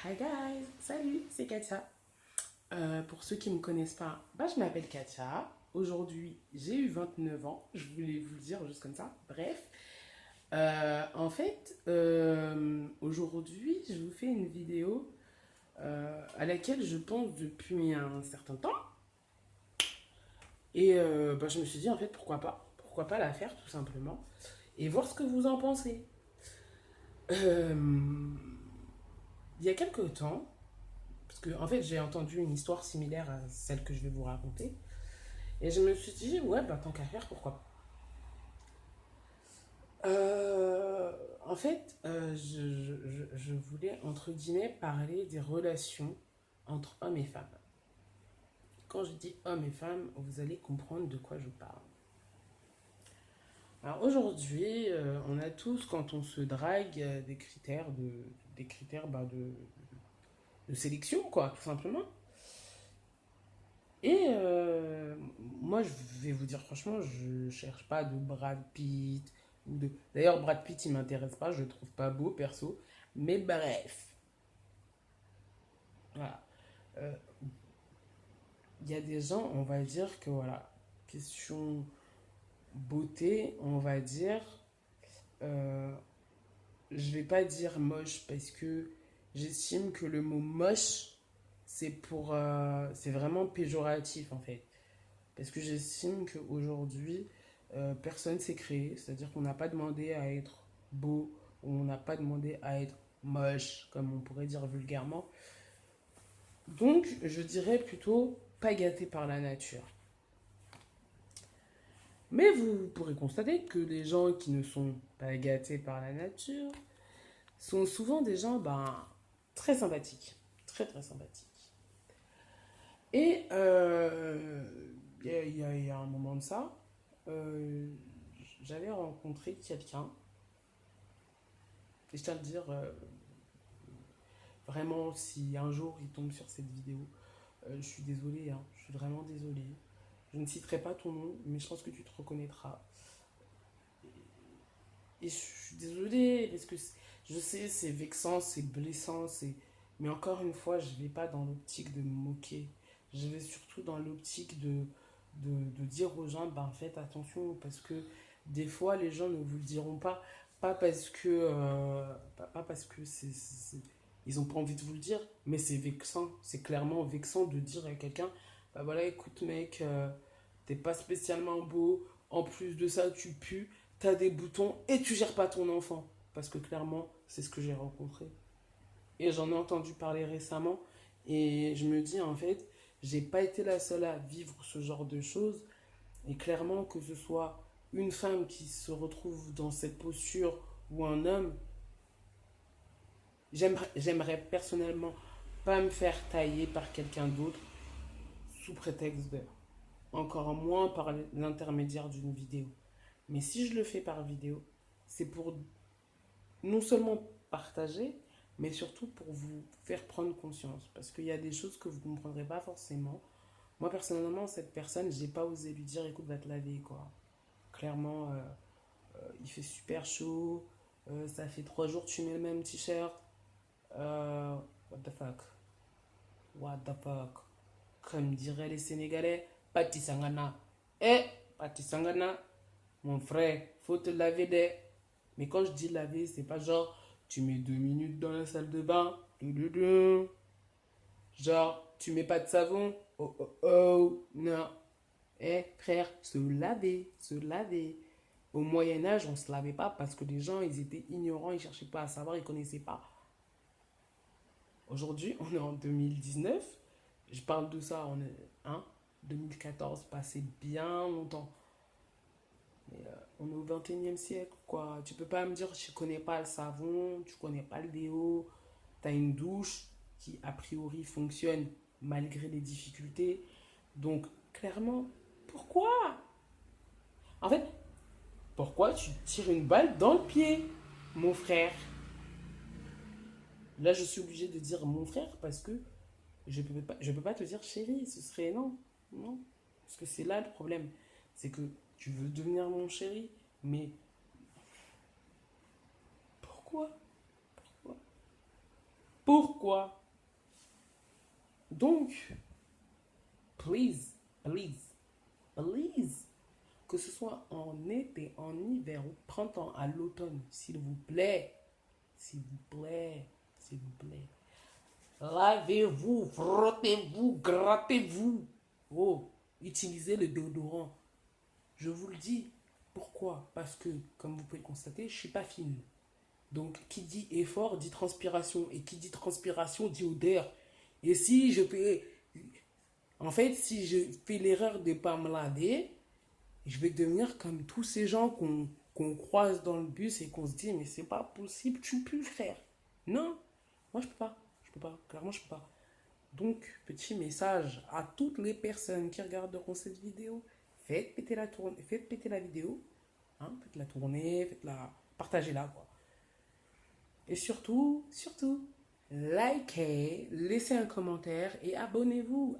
Hi guys, salut, c'est Katia. Pour ceux qui ne me connaissent pas, je m'appelle Katia. Aujourd'hui, j'ai eu 29 ans, je voulais vous le dire juste comme ça. Bref, aujourd'hui, je vous fais une vidéo à laquelle je pense depuis un certain temps. Et je me suis dit, en fait, pourquoi pas? Pourquoi pas la faire, tout simplement. Et voir ce que vous en pensez. Euh, il y a quelques temps, parce que en fait, j'ai entendu une histoire similaire à celle que je vais vous raconter. Et je me suis dit, ouais, tant qu'à faire, pourquoi pas. Je voulais, entre guillemets, parler des relations entre hommes et femmes. Quand je dis hommes et femmes, vous allez comprendre de quoi je parle. Alors aujourd'hui, on a tous, quand on se drague, des critères de sélection, quoi, tout simplement. Et moi, je vais vous dire franchement, je cherche pas de Brad Pitt. D'ailleurs, Brad Pitt, il m'intéresse pas, je le trouve pas beau, perso. Mais bref, voilà. Euh, Il y a des gens, on va dire que voilà, question beauté, on va dire, euh, je vais pas dire moche parce que j'estime que le mot moche, c'est vraiment péjoratif en fait. Parce que j'estime qu'aujourd'hui, personne s'est créé. C'est-à-dire qu'on n'a pas demandé à être beau, on n'a pas demandé à être moche, comme on pourrait dire vulgairement. Donc, je dirais plutôt pas gâté par la nature. Mais vous pourrez constater que les gens qui ne sont pas gâtés par la nature sont souvent des gens très sympathiques. Très, très sympathiques. Et il y a un moment de ça, euh, j'avais rencontré quelqu'un. Et je tiens à te dire, vraiment, si un jour il tombe sur cette vidéo, je suis désolée, hein, je suis vraiment désolée. Je ne citerai pas ton nom, mais je pense que tu te reconnaîtras. Et je suis désolée, parce que je sais, c'est vexant, c'est blessant, mais encore une fois, je ne vais pas dans l'optique de me moquer. Je vais surtout dans l'optique de dire aux gens, faites attention, parce que des fois, les gens ne vous le diront pas, pas parce que ils n'ont pas envie de vous le dire, mais c'est vexant, c'est clairement vexant de dire à quelqu'un, bah voilà, écoute mec, t'es pas spécialement beau, en plus de ça, tu pues, t'as des boutons et tu gères pas ton enfant. Parce que clairement, c'est ce que j'ai rencontré. Et j'en ai entendu parler récemment. Et je me dis, en fait, j'ai pas été la seule à vivre ce genre de choses. Et clairement, que ce soit une femme qui se retrouve dans cette posture ou un homme, j'aimerais personnellement pas me faire tailler par quelqu'un d'autre sous prétexte d'heure. Encore moins par l'intermédiaire d'une vidéo. Mais si je le fais par vidéo, c'est pour non seulement partager, mais surtout pour vous faire prendre conscience. Parce qu'il y a des choses que vous ne comprendrez pas forcément. Moi, personnellement, cette personne, j'ai pas osé lui dire, écoute, va te laver, quoi. Clairement, il fait super chaud. Ça fait 3 jours que tu mets le même t-shirt. What the fuck? What the fuck? Comme diraient les Sénégalais, Pati Sangana. Eh, Pati Sangana, mon frère, faut te laver des. Mais quand je dis laver, c'est pas genre tu mets 2 minutes dans la salle de bain. Genre tu mets pas de savon. Oh oh oh. Non. Eh frère, se laver, se laver. Au Moyen-Âge, on se lavait pas parce que les gens, ils étaient ignorants, ils cherchaient pas à savoir, ils connaissaient pas. Aujourd'hui, on est en 2019. Je parle de ça, on est, hein, 2014, passé bien longtemps. Mais on est au 21e siècle, quoi. Tu peux pas me dire, tu connais pas le savon, tu connais pas le déo, t'as une douche qui, a priori, fonctionne malgré les difficultés. Donc, clairement, pourquoi? En fait, pourquoi tu tires une balle dans le pied, mon frère? Là, je suis obligé de dire mon frère parce que je peux pas te dire chérie, ce serait non, non. Parce que c'est là le problème. C'est que tu veux devenir mon chéri, mais pourquoi? Pourquoi? Pourquoi? Donc, please, please, please, que ce soit en été, en hiver, au printemps, à l'automne, s'il vous plaît, s'il vous plaît, s'il vous plaît, lavez-vous, frottez-vous, grattez-vous. Oh, utilisez le déodorant. Je vous le dis. Pourquoi? Parce que, comme vous pouvez le constater, je ne suis pas fine. Donc, qui dit effort dit transpiration. Et qui dit transpiration dit odeur. Et si je fais. En fait, si je fais l'erreur de ne pas me laver, je vais devenir comme tous ces gens qu'on croise dans le bus et qu'on se dit, mais c'est pas possible, tu peux le faire. Non, moi je peux pas. Je peux pas. Clairement, je peux pas. Donc, petit message à toutes les personnes qui regarderont cette vidéo, faites péter la vidéo, hein, faites-la tourner, faites-la, partagez-la, quoi. Et surtout, likez, laissez un commentaire et abonnez-vous.